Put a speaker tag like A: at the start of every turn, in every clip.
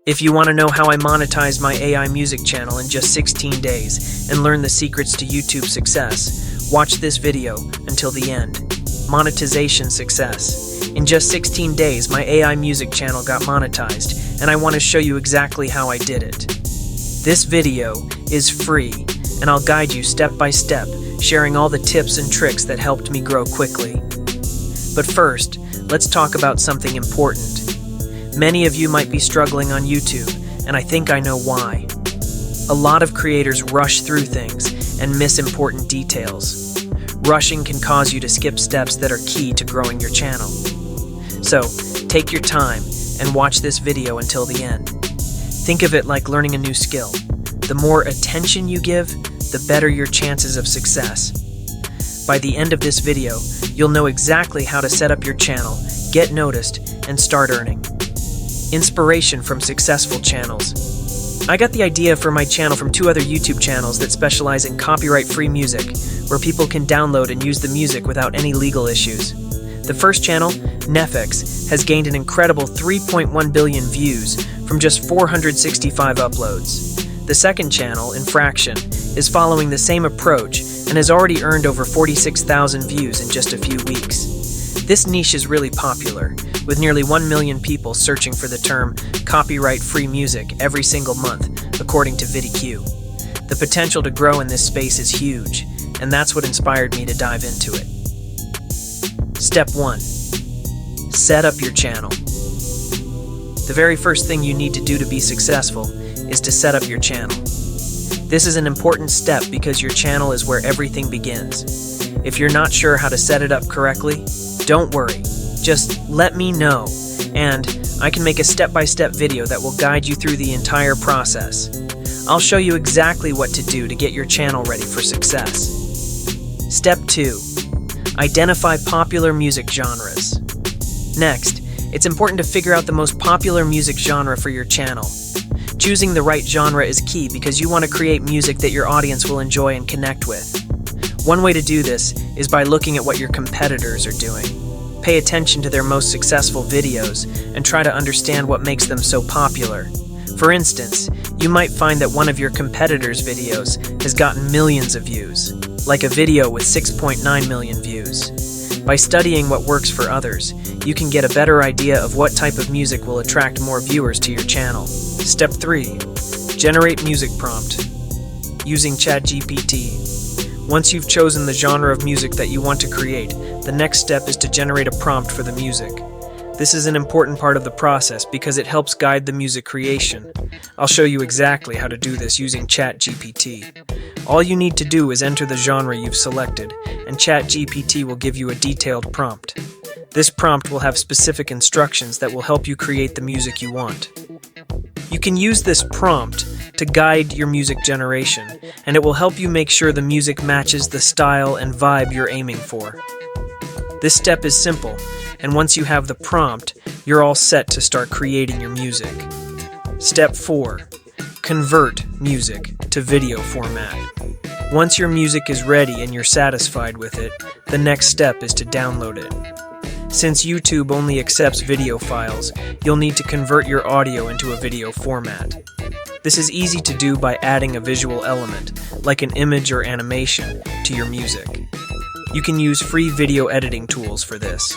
A: If you want to know how I monetize my AI music channel in just 16 days and learn the secrets to YouTube success, watch this video until the end. Monetization success. In just 16 days, my AI music channel got monetized, and I want to show you exactly how I did it. This video is free, and I'll guide you step by step, sharing all the tips and tricks that helped me grow quickly. But first, let's talk about something important. Many of you might be struggling on YouTube, and I think I know why. A lot of creators rush through things and miss important details. Rushing can cause you to skip steps that are key to growing your channel. So, take your time and watch this video until the end. Think of it like learning a new skill. The more attention you give, the better your chances of success. By the end of this video, you'll know exactly how to set up your channel, get noticed, and start earning. Inspiration from successful channels. I got the idea for my channel from two other YouTube channels that specialize in copyright-free music, where people can download and use the music without any legal issues. The first channel, Netflix, has gained an incredible 3.1 billion views from just 465 uploads. The second channel, Infraction, is following the same approach and has already earned over 46,000 views in just a few weeks. This niche is really popular, with nearly 1 million people searching for the term copyright-free music every single month, according to VidIQ. The potential to grow in this space is huge, and that's what inspired me to dive into it. Step 1. Set up your channel. The very first thing you need to do to be successful is to set up your channel. This is an important step because your channel is where everything begins. If you're not sure how to set it up correctly, don't worry. Just let me know, and I can make a step-by-step video that will guide you through the entire process. I'll show you exactly what to do to get your channel ready for success. Step 2. Identify popular music genres. Next, it's important to figure out the most popular music genre for your channel. Choosing the right genre is key because you want to create music that your audience will enjoy and connect with. One way to do this is by looking at what your competitors are doing. Pay attention to their most successful videos and try to understand what makes them so popular. For instance, you might find that one of your competitors' videos has gotten millions of views, like a video with 6.9 million views. By studying what works for others, you can get a better idea of what type of music will attract more viewers to your channel. Step 3. Generate music prompt. Using ChatGPT. Once you've chosen the genre of music that you want to create, the next step is to generate a prompt for the music. This is an important part of the process because it helps guide the music creation. I'll show you exactly how to do this using ChatGPT. All you need to do is enter the genre you've selected, and ChatGPT will give you a detailed prompt. This prompt will have specific instructions that will help you create the music you want. You can use this prompt to guide your music generation, and it will help you make sure the music matches the style and vibe you're aiming for. This step is simple, and once you have the prompt, you're all set to start creating your music. Step 4. Convert music to video format. Once your music is ready and you're satisfied with it, the next step is to download it. Since YouTube only accepts video files, you'll need to convert your audio into a video format. This is easy to do by adding a visual element, like an image or animation, to your music. You can use free video editing tools for this.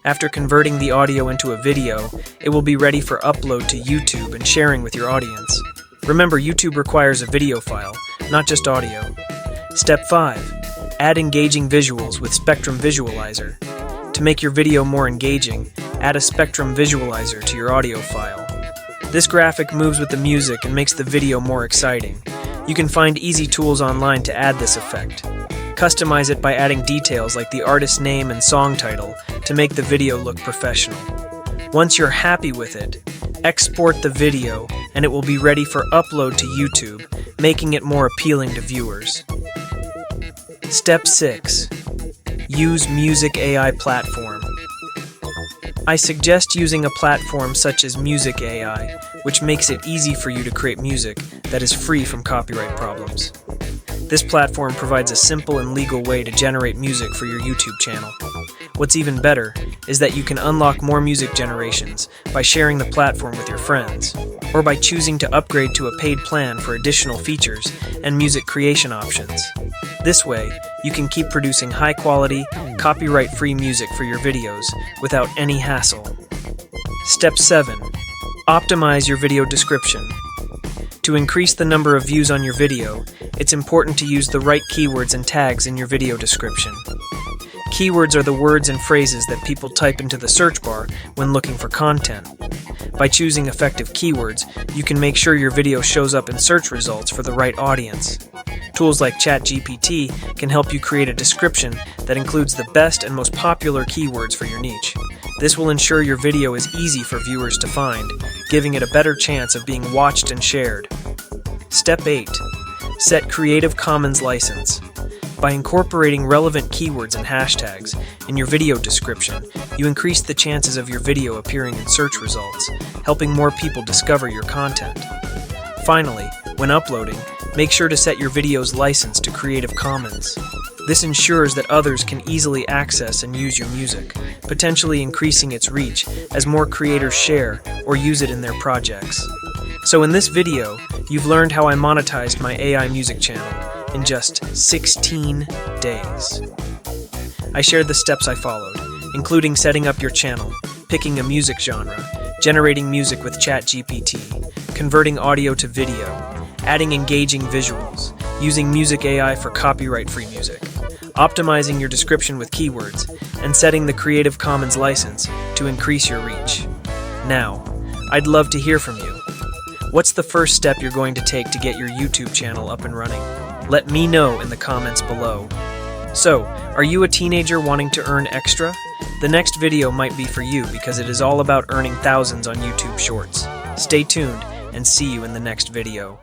A: After converting the audio into a video, it will be ready for upload to YouTube and sharing with your audience. Remember, YouTube requires a video file, not just audio. Step 5. Add engaging visuals with Spectrum Visualizer. To make your video more engaging, add a Spectrum Visualizer to your audio file. This graphic moves with the music and makes the video more exciting. You can find easy tools online to add this effect. Customize it by adding details like the artist's name and song title to make the video look professional. Once you're happy with it, export the video and it will be ready for upload to YouTube, making it more appealing to viewers. Step 6. Use Music AI platform. I suggest using a platform such as Music AI, which makes it easy for you to create music that is free from copyright problems. This platform provides a simple and legal way to generate music for your YouTube channel. What's even better is that you can unlock more music generations by sharing the platform with your friends, or by choosing to upgrade to a paid plan for additional features and music creation options. This way, you can keep producing high-quality, copyright-free music for your videos without any hassle. Step 7. Optimize your video description. To increase the number of views on your video, it's important to use the right keywords and tags in your video description. Keywords are the words and phrases that people type into the search bar when looking for content. By choosing effective keywords, you can make sure your video shows up in search results for the right audience. Tools like ChatGPT can help you create a description that includes the best and most popular keywords for your niche. This will ensure your video is easy for viewers to find, giving it a better chance of being watched and shared. Step 8. Set Creative Commons license. By incorporating relevant keywords and hashtags in your video description, you increase the chances of your video appearing in search results, helping more people discover your content. Finally, when uploading, make sure to set your video's license to Creative Commons. This ensures that others can easily access and use your music, potentially increasing its reach as more creators share or use it in their projects. So in this video, you've learned how I monetized my AI music channel in just 16 days. I shared the steps I followed, including setting up your channel, picking a music genre, generating music with ChatGPT, converting audio to video, adding engaging visuals, using music AI for copyright-free music, optimizing your description with keywords, and setting the Creative Commons license to increase your reach. Now, I'd love to hear from you. What's the first step you're going to take to get your YouTube channel up and running? Let me know in the comments below. So, are you a teenager wanting to earn extra? The next video might be for you because it is all about earning thousands on YouTube Shorts. Stay tuned and see you in the next video.